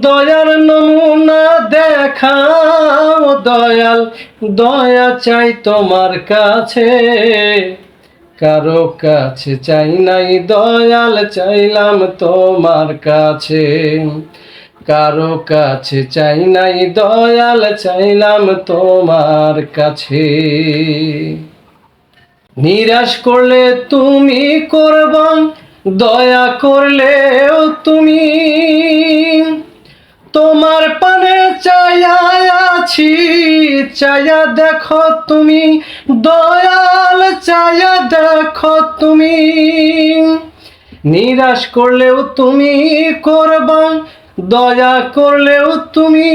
দয়ার নমুনা দেখাও দয়াল, দয়া চাই তোমার কাছে। কারো কাছে চাই নাই দয়াল, চাইলাম তোমার কাছে। কারো কাছে চাই নাই দয়াল, চাইলাম তোমার কাছে। নিরাশ করলে তুমি করবা, দয়া করলেও তুমি। তোমার পানে চাইয়া আছি, চাইয়া দেখো তুমি দয়াল, চাইয়া দেখো তুমি। নিরাশ করলেও তুমি করবা, দয়া করলেও তুমি।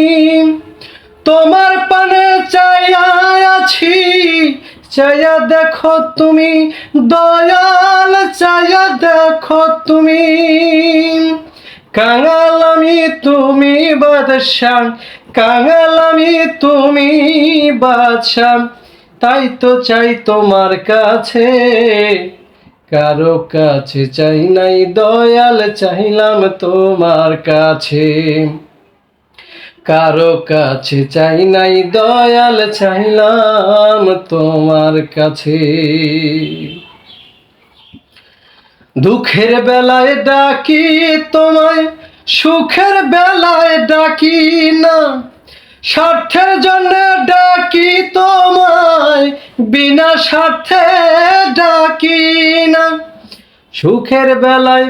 তোমার পানে চাইয়া আছি, চাইয়া দেখো তুমি দয়াল, চাইয়া দেখো তুমি। কাঙাল আমি তুমি বাদশাহ, কাঙাল আমি তুমি বাদশাহ, তাই তো চাই তোমার কাছে। কারো কাছে চাই নাই দয়াল, চাইলাম তোমার কাছে। কারো কাছে চাই নাই দয়াল, চাইলাম তোমার কাছে। দুঃখের বেলায় ডাকি তোমায়, সুখের বেলায় ডাকি না। স্বার্থের জন্য ডাকি তোমায়, বিনা স্বার্থে ডাকি না। সুখের বেলায়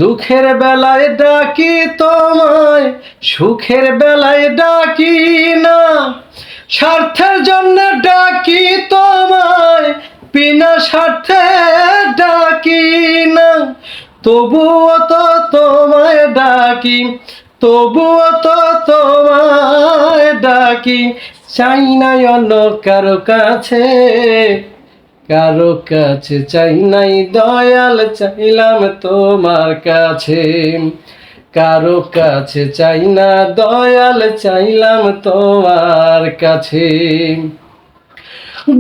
দুঃখের বেলায় ডাকি তোমায়, সুখের বেলায় ডাকি না। স্বার্থের জন্য ডাকি তোমায়, বিনা স্বার্থে ডাকি না। তবুও তো তোমায় ডাকি, তবুও তো তোমায় ডাকি, চাই নাই অন্য কারো কাছে। কারো কাছে চাই নাই দয়াল, চাইলাম তোমার কাছে। কারো কাছে চাই না দয়াল, চাইলাম তোমার কাছে।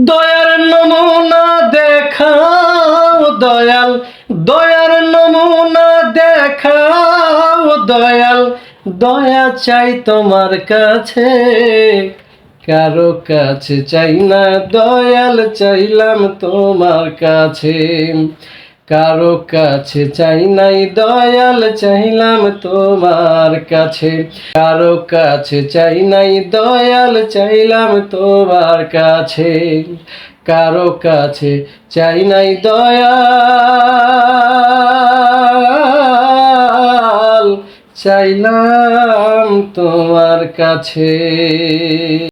দয়ার নমুনা দেখাও দয়াল, দয়ার নমুনা দেখাও দয়াল, দয়া চাই তোমার কাছে। কারো কাছে চাই না দয়াল, চাইলাম তোমার কাছে। কারো কাছে চাই নাই দয়াল, চাইলাম তোমার কাছে। কারো কাছে চাই নাই দয়াল, চাইলাম তোমার কাছে। কারো কাছে চাই নাই দয়াল, চাইলাম তোমার কাছে।